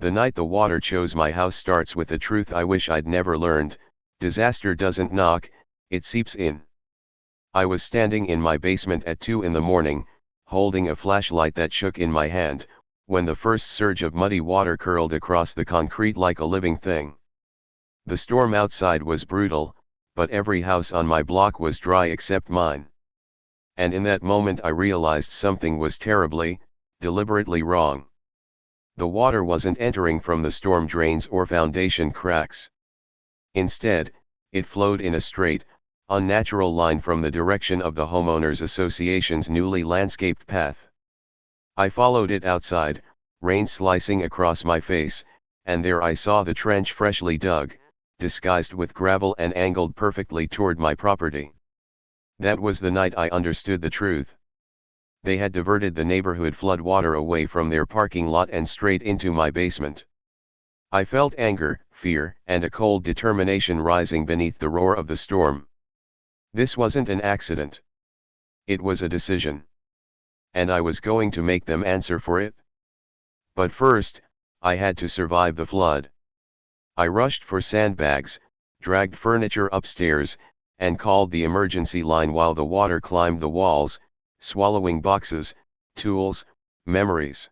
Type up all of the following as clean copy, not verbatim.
The night the water chose my house starts with a truth I wish I'd never learned: disaster doesn't knock, it seeps in. I was standing in my basement at 2 in the morning, holding a flashlight that shook in my hand, when the first surge of muddy water curled across the concrete like a living thing. The storm outside was brutal, but every house on my block was dry except mine. And in that moment I realized something was terribly, deliberately wrong. The water wasn't entering from the storm drains or foundation cracks. Instead, it flowed in a straight, unnatural line from the direction of the Homeowners Association's newly landscaped path. I followed it outside, rain slicing across my face, and there I saw the trench freshly dug, disguised with gravel and angled perfectly toward my property. That was the night I understood the truth. They had diverted the neighborhood floodwater away from their parking lot and straight into my basement. I felt anger, fear, and a cold determination rising beneath the roar of the storm. This wasn't an accident. It was a decision. And I was going to make them answer for it. But first, I had to survive the flood. I rushed for sandbags, dragged furniture upstairs, and called the emergency line while the water climbed the walls, swallowing boxes, tools, memories.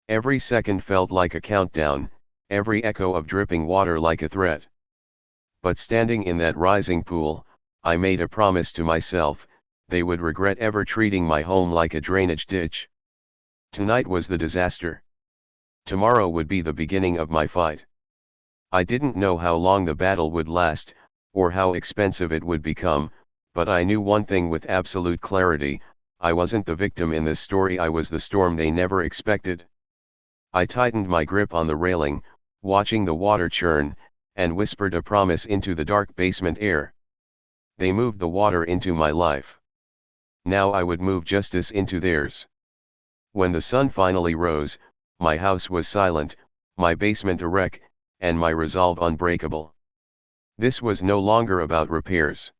Every second felt like a countdown, every echo of dripping water like a threat. But standing in that rising pool, I made a promise to myself: they would regret ever treating my home like a drainage ditch. Tonight was the disaster. Tomorrow would be the beginning of my fight. I didn't know how long the battle would last, or how expensive it would become, but I knew one thing with absolute clarity: I wasn't the victim in this story, I was the storm they never expected. I tightened my grip on the railing, watching the water churn, and whispered a promise into the dark basement air. They moved the water into my life. Now I would move justice into theirs. When the sun finally rose, my house was silent, my basement a wreck, and my resolve unbreakable. This was no longer about repairs.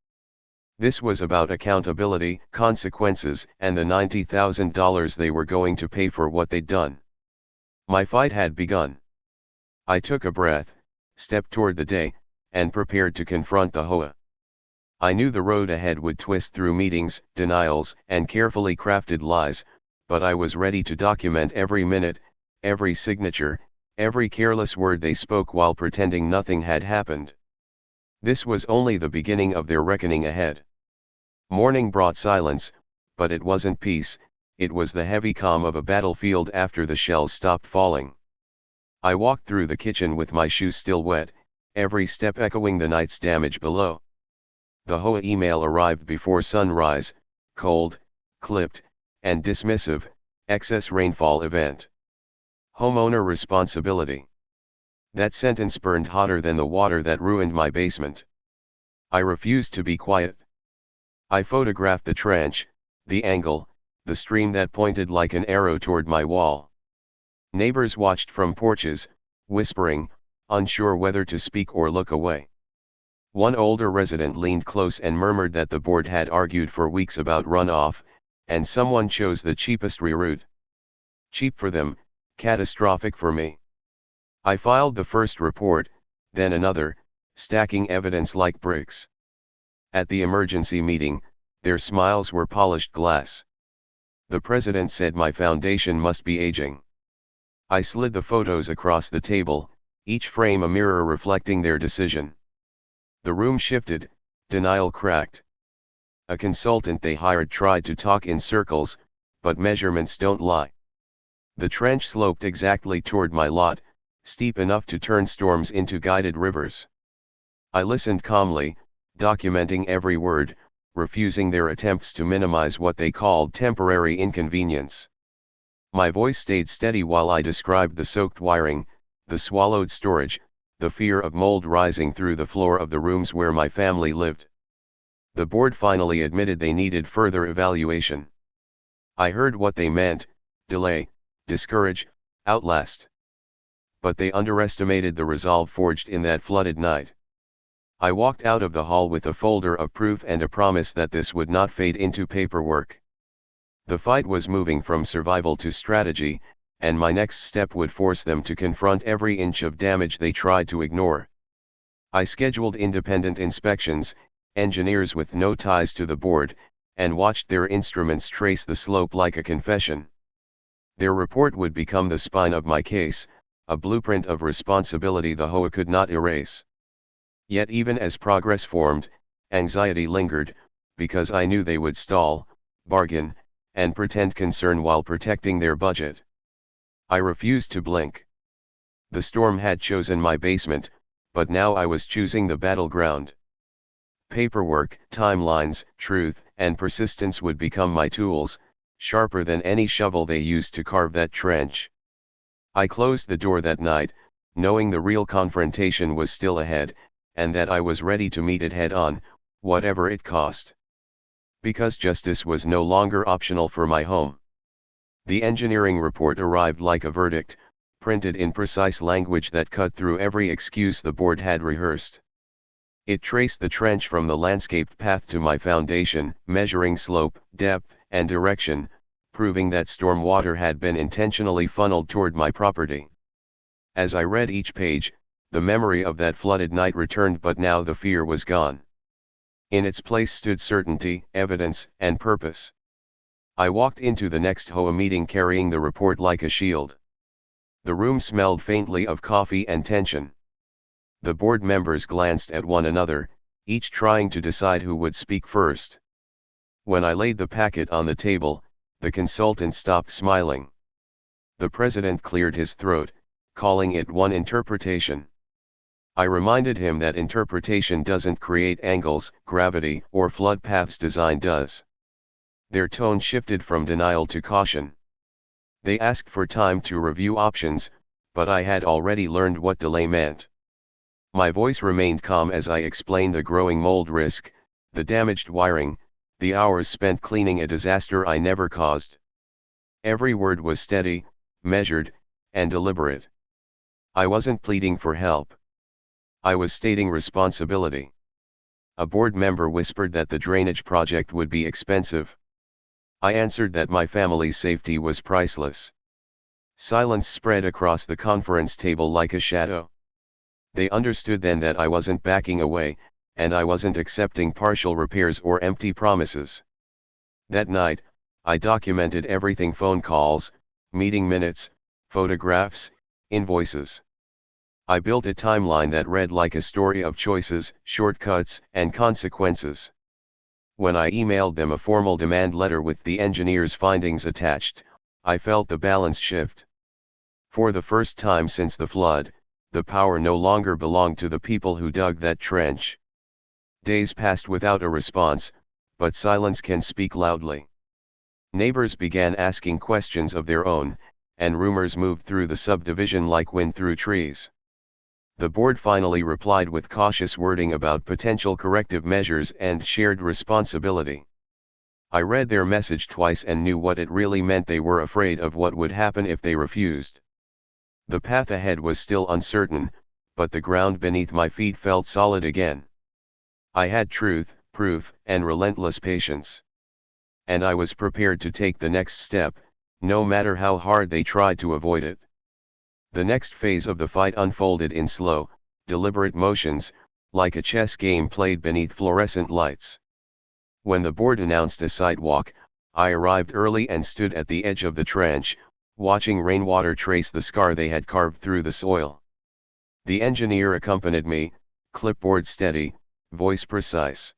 This was about accountability, consequences, and the $90,000 they were going to pay for what they'd done. My fight had begun. I took a breath, stepped toward the day, and prepared to confront the HOA. I knew the road ahead would twist through meetings, denials, and carefully crafted lies, but I was ready to document every minute, every signature, every careless word they spoke while pretending nothing had happened. This was only the beginning of their reckoning ahead. Morning brought silence, but it wasn't peace, it was the heavy calm of a battlefield after the shells stopped falling. I walked through the kitchen with my shoes still wet, every step echoing the night's damage below. The HOA email arrived before sunrise: cold, clipped, and dismissive, excess rainfall event. Homeowner responsibility. That sentence burned hotter than the water that ruined my basement. I refused to be quiet. I photographed the trench, the angle, the stream that pointed like an arrow toward my wall. Neighbors watched from porches, whispering, unsure whether to speak or look away. One older resident leaned close and murmured that the board had argued for weeks about runoff, and someone chose the cheapest reroute. Cheap for them, catastrophic for me. I filed the first report, then another, stacking evidence like bricks. At the emergency meeting, their smiles were polished glass. The president said my foundation must be aging. I slid the photos across the table, each frame a mirror reflecting their decision. The room shifted, denial cracked. A consultant they hired tried to talk in circles, but measurements don't lie. The trench sloped exactly toward my lot, steep enough to turn storms into guided rivers. I listened calmly, documenting every word, refusing their attempts to minimize what they called temporary inconvenience. My voice stayed steady while I described the soaked wiring, the swallowed storage, the fear of mold rising through the floor of the rooms where my family lived. The board finally admitted they needed further evaluation. I heard what they meant: delay, discourage, outlast. But they underestimated the resolve forged in that flooded night. I walked out of the hall with a folder of proof and a promise that this would not fade into paperwork. The fight was moving from survival to strategy, and my next step would force them to confront every inch of damage they tried to ignore. I scheduled independent inspections, engineers with no ties to the board, and watched their instruments trace the slope like a confession. Their report would become the spine of my case, a blueprint of responsibility the HOA could not erase. Yet even as progress formed, anxiety lingered, because I knew they would stall, bargain, and pretend concern while protecting their budget. I refused to blink. The storm had chosen my basement, but now I was choosing the battleground. Paperwork, timelines, truth, and persistence would become my tools, sharper than any shovel they used to carve that trench. I closed the door that night, knowing the real confrontation was still ahead, and that I was ready to meet it head on, whatever it cost. Because justice was no longer optional for my home. The engineering report arrived like a verdict, printed in precise language that cut through every excuse the board had rehearsed. It traced the trench from the landscaped path to my foundation, measuring slope, depth, and direction, proving that storm water had been intentionally funneled toward my property. As I read each page, the memory of that flooded night returned, but now the fear was gone. In its place stood certainty, evidence, and purpose. I walked into the next HOA meeting carrying the report like a shield. The room smelled faintly of coffee and tension. The board members glanced at one another, each trying to decide who would speak first. When I laid the packet on the table, the consultant stopped smiling. The president cleared his throat, calling it one interpretation. I reminded him that interpretation doesn't create angles, gravity, or flood paths, design does. Their tone shifted from denial to caution. They asked for time to review options, but I had already learned what delay meant. My voice remained calm as I explained the growing mold risk, the damaged wiring, the hours spent cleaning a disaster I never caused. Every word was steady, measured, and deliberate. I wasn't pleading for help. I was stating responsibility. A board member whispered that the drainage project would be expensive. I answered that my family's safety was priceless. Silence spread across the conference table like a shadow. They understood then that I wasn't backing away, and I wasn't accepting partial repairs or empty promises. That night, I documented everything: phone calls, meeting minutes, photographs, invoices. I built a timeline that read like a story of choices, shortcuts, and consequences. When I emailed them a formal demand letter with the engineer's findings attached, I felt the balance shift. For the first time since the flood, the power no longer belonged to the people who dug that trench. Days passed without a response, but silence can speak loudly. Neighbors began asking questions of their own, and rumors moved through the subdivision like wind through trees. The board finally replied with cautious wording about potential corrective measures and shared responsibility. I read their message twice and knew what it really meant. They were afraid of what would happen if they refused. The path ahead was still uncertain, but the ground beneath my feet felt solid again. I had truth, proof, and relentless patience. And I was prepared to take the next step, no matter how hard they tried to avoid it. The next phase of the fight unfolded in slow, deliberate motions, like a chess game played beneath fluorescent lights. When the board announced a sidewalk, I arrived early and stood at the edge of the trench, watching rainwater trace the scar they had carved through the soil. The engineer accompanied me, clipboard steady, voice precise.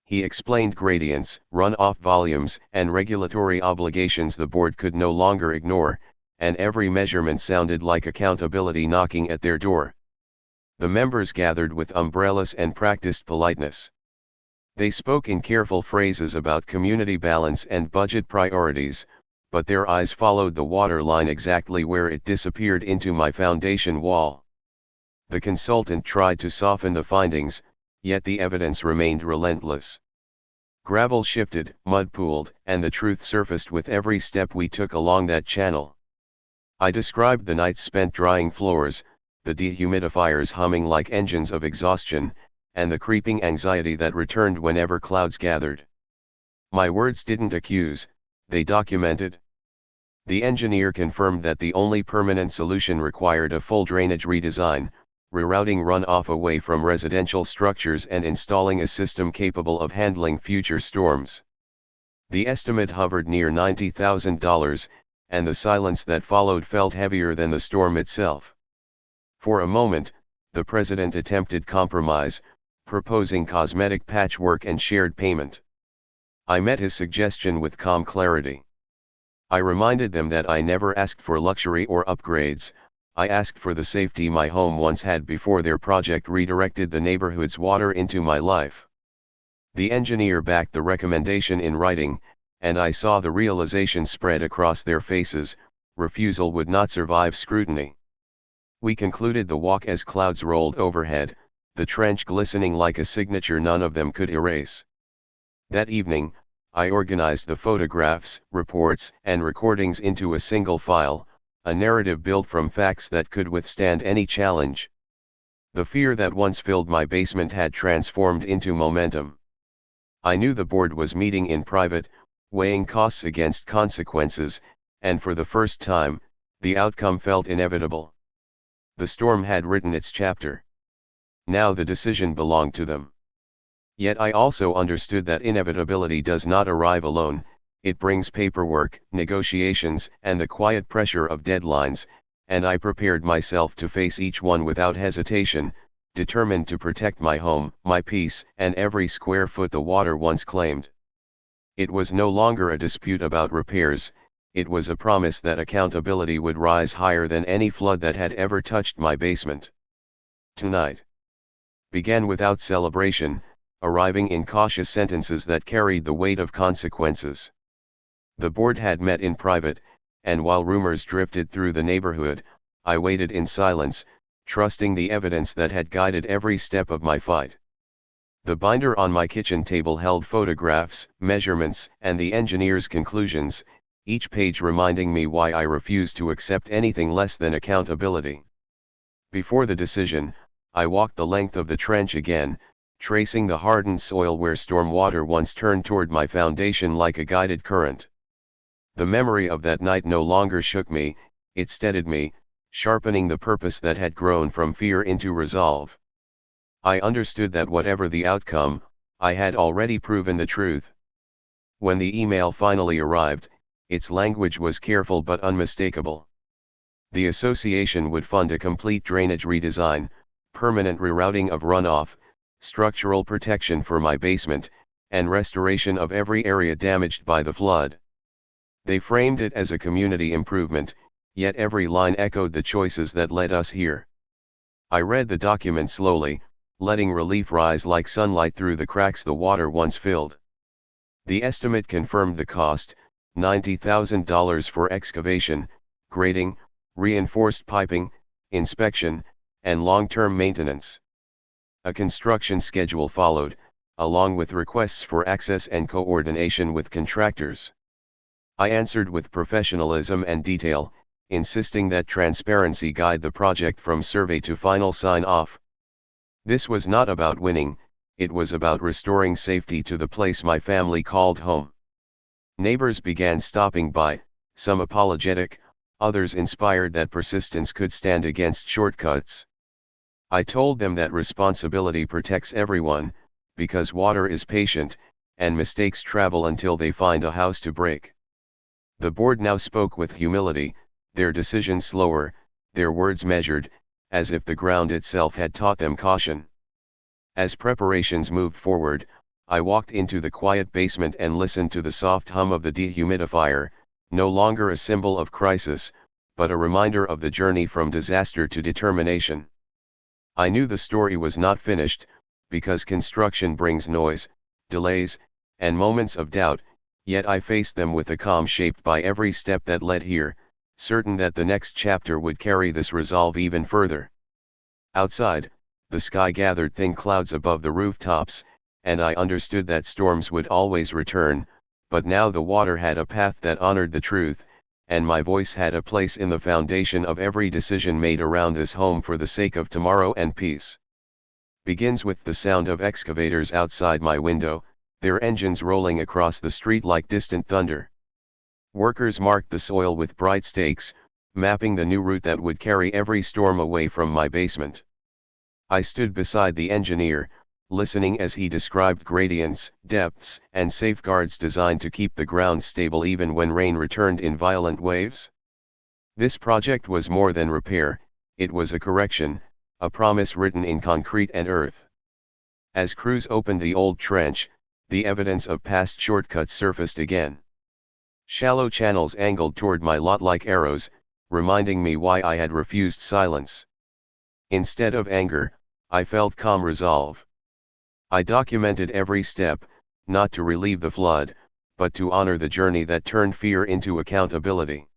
He explained gradients, runoff volumes, and regulatory obligations the board could no longer ignore, and every measurement sounded like accountability knocking at their door. The members gathered with umbrellas and practiced politeness. They spoke in careful phrases about community balance and budget priorities, but their eyes followed the water line exactly where it disappeared into my foundation wall. The consultant tried to soften the findings, yet the evidence remained relentless. Gravel shifted, mud pooled, and the truth surfaced with every step we took along that channel. I described the nights spent drying floors, the dehumidifiers humming like engines of exhaustion, and the creeping anxiety that returned whenever clouds gathered. My words didn't accuse, they documented. The engineer confirmed that the only permanent solution required a full drainage redesign, rerouting runoff away from residential structures and installing a system capable of handling future storms. The estimate hovered near $90,000, and the silence that followed felt heavier than the storm itself. For a moment, the president attempted compromise, proposing cosmetic patchwork and shared payment. I met his suggestion with calm clarity. I reminded them that I never asked for luxury or upgrades. I asked for the safety my home once had before their project redirected the neighborhood's water into my life. The engineer backed the recommendation in writing, and I saw the realization spread across their faces: refusal would not survive scrutiny. We concluded the walk as clouds rolled overhead, the trench glistening like a signature none of them could erase. That evening, I organized the photographs, reports, and recordings into a single file, a narrative built from facts that could withstand any challenge. The fear that once filled my basement had transformed into momentum. I knew the board was meeting in private, weighing costs against consequences, and for the first time, the outcome felt inevitable. The storm had written its chapter. Now the decision belonged to them. Yet I also understood that inevitability does not arrive alone. It brings paperwork, negotiations, and the quiet pressure of deadlines, and I prepared myself to face each one without hesitation, determined to protect my home, my peace, and every square foot the water once claimed. It was no longer a dispute about repairs, it was a promise that accountability would rise higher than any flood that had ever touched my basement. Tonight began without celebration, arriving in cautious sentences that carried the weight of consequences. The board had met in private, and while rumors drifted through the neighborhood, I waited in silence, trusting the evidence that had guided every step of my fight. The binder on my kitchen table held photographs, measurements, and the engineer's conclusions, each page reminding me why I refused to accept anything less than accountability. Before the decision, I walked the length of the trench again, tracing the hardened soil where storm water once turned toward my foundation like a guided current. The memory of that night no longer shook me, it steadied me, sharpening the purpose that had grown from fear into resolve. I understood that whatever the outcome, I had already proven the truth. When the email finally arrived, its language was careful but unmistakable. The association would fund a complete drainage redesign, permanent rerouting of runoff, structural protection for my basement, and restoration of every area damaged by the flood. They framed it as a community improvement, yet every line echoed the choices that led us here. I read the document slowly, letting relief rise like sunlight through the cracks the water once filled. The estimate confirmed the cost: $90,000 for excavation, grading, reinforced piping, inspection, and long-term maintenance. A construction schedule followed, along with requests for access and coordination with contractors. I answered with professionalism and detail, insisting that transparency guide the project from survey to final sign-off. This was not about winning, it was about restoring safety to the place my family called home. Neighbors began stopping by, some apologetic, others inspired that persistence could stand against shortcuts. I told them that responsibility protects everyone, because water is patient, and mistakes travel until they find a house to break. The board now spoke with humility, their decision slower, their words measured, as if the ground itself had taught them caution. As preparations moved forward, I walked into the quiet basement and listened to the soft hum of the dehumidifier, no longer a symbol of crisis, but a reminder of the journey from disaster to determination. I knew the story was not finished, because construction brings noise, delays, and moments of doubt, yet I faced them with a calm shaped by every step that led here, certain that the next chapter would carry this resolve even further. Outside, the sky gathered thin clouds above the rooftops, and I understood that storms would always return, but now the water had a path that honored the truth, and my voice had a place in the foundation of every decision made around this home for the sake of tomorrow and peace. Begins with the sound of excavators outside my window, their engines rolling across the street like distant thunder. Workers marked the soil with bright stakes, mapping the new route that would carry every storm away from my basement. I stood beside the engineer, listening as he described gradients, depths, and safeguards designed to keep the ground stable even when rain returned in violent waves. This project was more than repair, it was a correction, a promise written in concrete and earth. As crews opened the old trench, the evidence of past shortcuts surfaced again. Shallow channels angled toward my lot like arrows, reminding me why I had refused silence. Instead of anger, I felt calm resolve. I documented every step, not to relieve the flood, but to honor the journey that turned fear into accountability.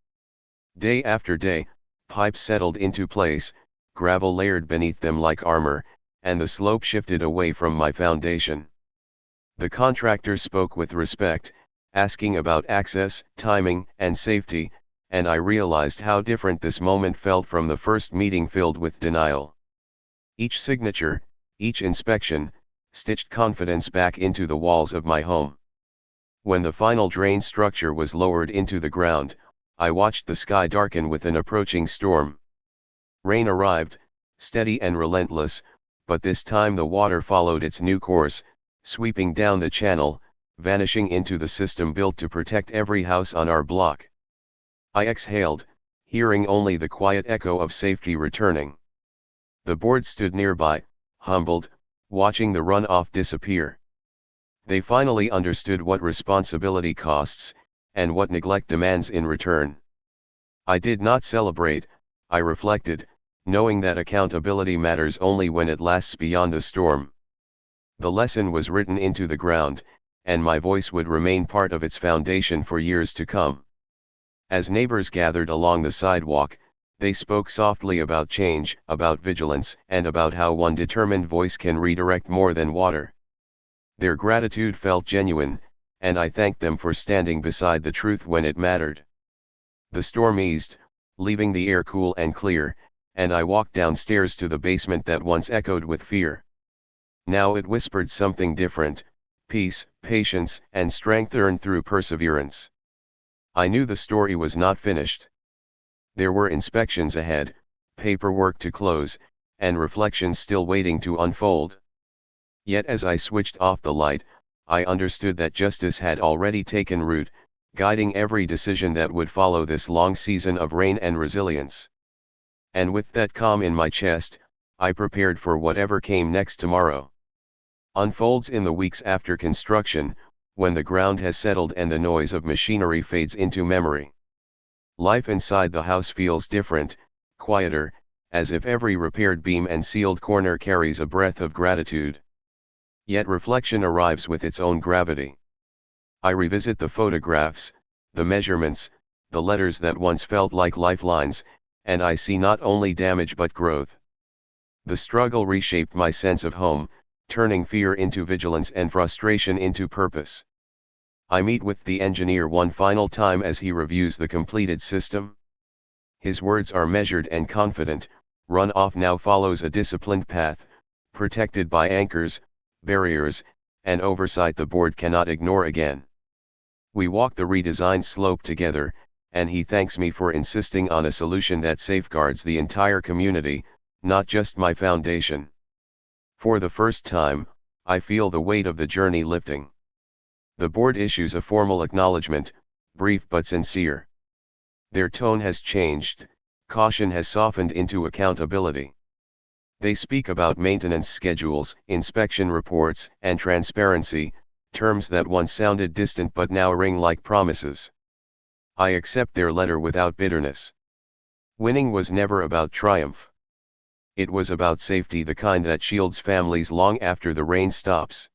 Day after day, pipes settled into place, gravel layered beneath them like armor, and the slope shifted away from my foundation. The contractor spoke with respect, asking about access, timing, and safety, and I realized how different this moment felt from the first meeting filled with denial. Each signature, each inspection, stitched confidence back into the walls of my home. When the final drain structure was lowered into the ground, I watched the sky darken with an approaching storm. Rain arrived, steady and relentless, but this time the water followed its new course, sweeping down the channel, vanishing into the system built to protect every house on our block. I exhaled, hearing only the quiet echo of safety returning. The board stood nearby, humbled, watching the runoff disappear. They finally understood what responsibility costs, and what neglect demands in return. I did not celebrate, I reflected, knowing that accountability matters only when it lasts beyond the storm. The lesson was written into the ground, and my voice would remain part of its foundation for years to come. As neighbors gathered along the sidewalk, they spoke softly about change, about vigilance, and about how one determined voice can redirect more than water. Their gratitude felt genuine, and I thanked them for standing beside the truth when it mattered. The storm eased, leaving the air cool and clear, and I walked downstairs to the basement that once echoed with fear. Now it whispered something different: peace, patience, and strength earned through perseverance. I knew the story was not finished. There were inspections ahead, paperwork to close, and reflections still waiting to unfold. Yet as I switched off the light, I understood that justice had already taken root, guiding every decision that would follow this long season of rain and resilience. And with that calm in my chest, I prepared for whatever came next tomorrow. Unfolds in the weeks after construction, when the ground has settled and the noise of machinery fades into memory. Life inside the house feels different, quieter, as if every repaired beam and sealed corner carries a breath of gratitude. Yet reflection arrives with its own gravity. I revisit the photographs, the measurements, the letters that once felt like lifelines, and I see not only damage but growth. The struggle reshaped my sense of home, turning fear into vigilance and frustration into purpose. I meet with the engineer one final time as he reviews the completed system. His words are measured and confident: runoff now follows a disciplined path, protected by anchors, barriers, and oversight the board cannot ignore again. We walk the redesigned slope together, and he thanks me for insisting on a solution that safeguards the entire community, not just my foundation. For the first time, I feel the weight of the journey lifting. The board issues a formal acknowledgement, brief but sincere. Their tone has changed, caution has softened into accountability. They speak about maintenance schedules, inspection reports, and transparency, terms that once sounded distant but now ring like promises. I accept their letter without bitterness. Winning was never about triumph. It was about safety, the kind that shields families long after the rain stops.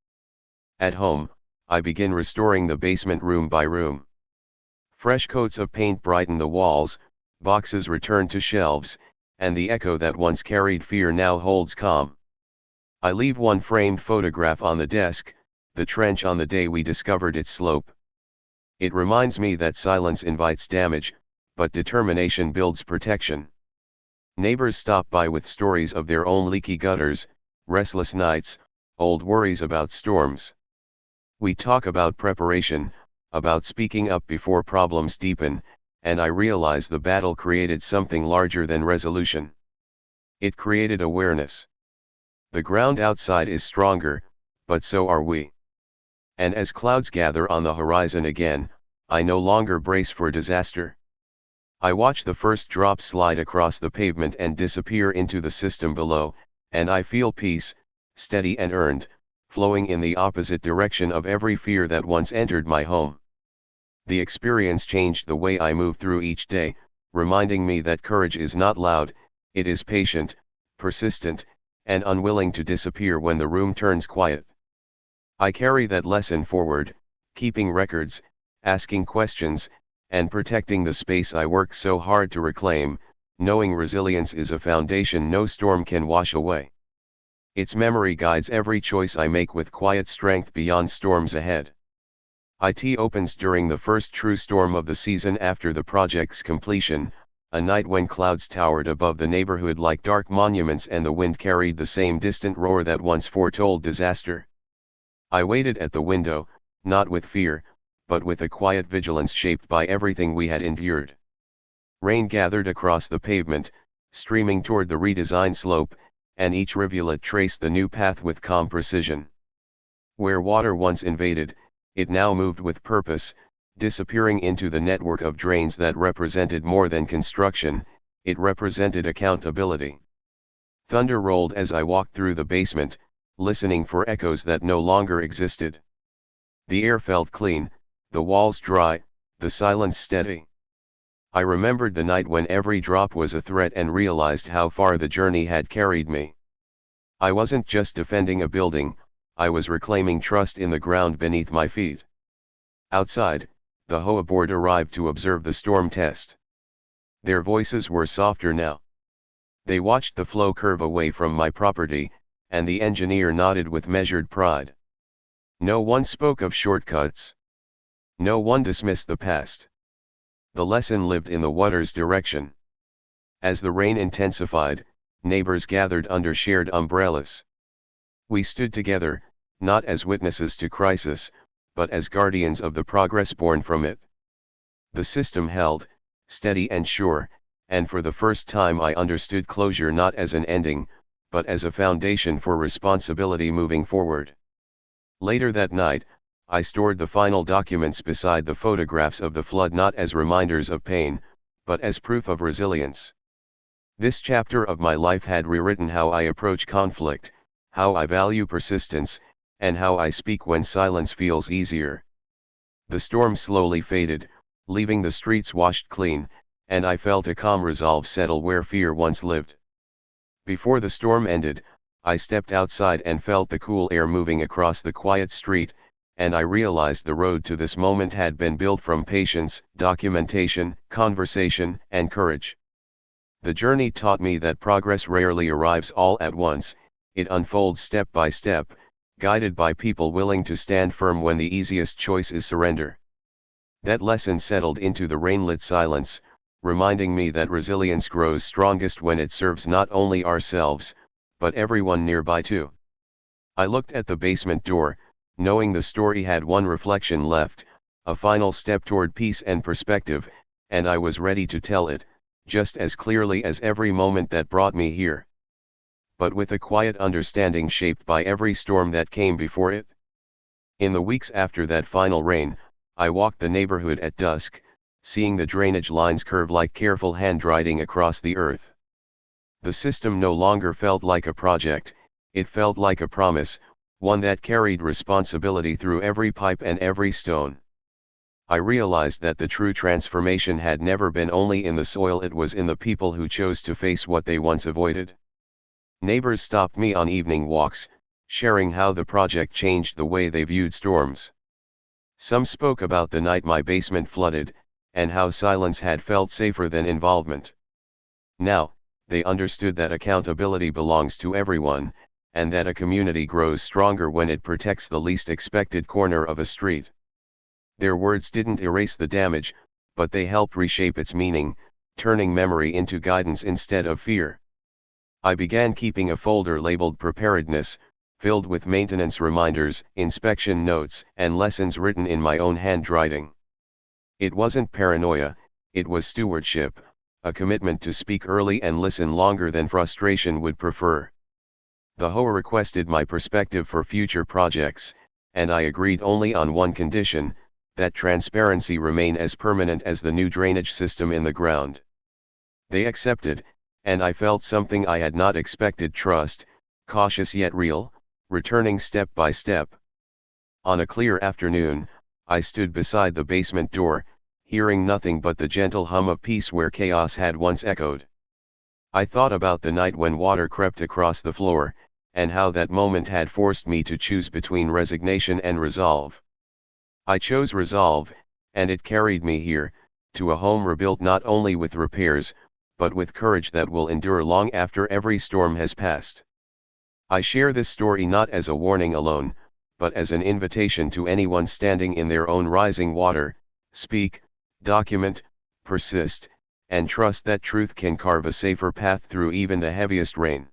At home, I begin restoring the basement room by room. Fresh coats of paint brighten the walls, boxes return to shelves, and the echo that once carried fear now holds calm. I leave one framed photograph on the desk, the trench on the day we discovered its slope. It reminds me that silence invites damage, but determination builds protection. Neighbors stop by with stories of their own leaky gutters, restless nights, old worries about storms. We talk about preparation, about speaking up before problems deepen, and I realize the battle created something larger than resolution. It created awareness. The ground outside is stronger, but so are we. And as clouds gather on the horizon again, I no longer brace for disaster. I watch the first drop slide across the pavement and disappear into the system below, and I feel peace, steady and earned, flowing in the opposite direction of every fear that once entered my home. The experience changed the way I move through each day, reminding me that courage is not loud, it is patient, persistent, and unwilling to disappear when the room turns quiet. I carry that lesson forward, keeping records, asking questions, and protecting the space I work so hard to reclaim, knowing resilience is a foundation no storm can wash away. Its memory guides every choice I make with quiet strength beyond storms ahead. It opens during the first true storm of the season after the project's completion, a night when clouds towered above the neighborhood like dark monuments and the wind carried the same distant roar that once foretold disaster. I waited at the window, not with fear, but with a quiet vigilance shaped by everything we had endured. Rain gathered across the pavement, streaming toward the redesigned slope, and each rivulet traced the new path with calm precision. Where water once invaded, it now moved with purpose, disappearing into the network of drains that represented more than construction, it represented accountability. Thunder rolled as I walked through the basement, listening for echoes that no longer existed. The air felt clean, the walls dry, the silence steady. I remembered the night when every drop was a threat and realized how far the journey had carried me. I wasn't just defending a building, I was reclaiming trust in the ground beneath my feet. Outside, the HOA board arrived to observe the storm test. Their voices were softer now. They watched the flow curve away from my property, and the engineer nodded with measured pride. No one spoke of shortcuts. No one dismissed the past. The lesson lived in the water's direction. As the rain intensified, neighbors gathered under shared umbrellas. We stood together, not as witnesses to crisis, but as guardians of the progress born from it. The system held, steady and sure, and for the first time I understood closure not as an ending, but as a foundation for responsibility moving forward. Later that night, I stored the final documents beside the photographs of the flood not as reminders of pain, but as proof of resilience. This chapter of my life had rewritten how I approach conflict, how I value persistence, and how I speak when silence feels easier. The storm slowly faded, leaving the streets washed clean, and I felt a calm resolve settle where fear once lived. Before the storm ended, I stepped outside and felt the cool air moving across the quiet street, and I realized the road to this moment had been built from patience, documentation, conversation, and courage. The journey taught me that progress rarely arrives all at once, it unfolds step by step, guided by people willing to stand firm when the easiest choice is surrender. That lesson settled into the rain-lit silence, reminding me that resilience grows strongest when it serves not only ourselves, but everyone nearby too. I looked at the basement door, knowing the story had one reflection left, a final step toward peace and perspective, and I was ready to tell it, just as clearly as every moment that brought me here. But with a quiet understanding shaped by every storm that came before it. In the weeks after that final rain, I walked the neighborhood at dusk, seeing the drainage lines curve like careful handwriting across the earth. The system no longer felt like a project, it felt like a promise, one that carried responsibility through every pipe and every stone. I realized that the true transformation had never been only in the soil, it was in the people who chose to face what they once avoided. Neighbors stopped me on evening walks, sharing how the project changed the way they viewed storms. Some spoke about the night my basement flooded, and how silence had felt safer than involvement. Now, they understood that accountability belongs to everyone, and that a community grows stronger when it protects the least expected corner of a street. Their words didn't erase the damage, but they helped reshape its meaning, turning memory into guidance instead of fear. I began keeping a folder labeled preparedness, filled with maintenance reminders, inspection notes, and lessons written in my own handwriting. It wasn't paranoia, it was stewardship, a commitment to speak early and listen longer than frustration would prefer. The HOA requested my perspective for future projects, and I agreed only on one condition, that transparency remain as permanent as the new drainage system in the ground. They accepted, and I felt something I had not expected: trust, cautious yet real, returning step by step. On a clear afternoon, I stood beside the basement door, hearing nothing but the gentle hum of peace where chaos had once echoed. I thought about the night when water crept across the floor, and how that moment had forced me to choose between resignation and resolve. I chose resolve, and it carried me here, to a home rebuilt not only with repairs, but with courage that will endure long after every storm has passed. I share this story not as a warning alone, but as an invitation to anyone standing in their own rising water: speak, document, persist, and trust that truth can carve a safer path through even the heaviest rain.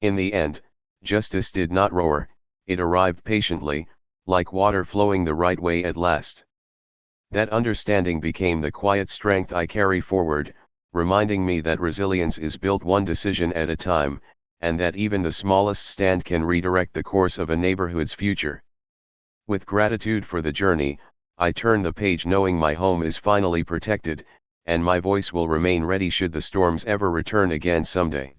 In the end, justice did not roar, it arrived patiently, like water flowing the right way at last. That understanding became the quiet strength I carry forward, reminding me that resilience is built one decision at a time, and that even the smallest stand can redirect the course of a neighborhood's future. With gratitude for the journey, I turn the page knowing my home is finally protected, and my voice will remain ready should the storms ever return again someday.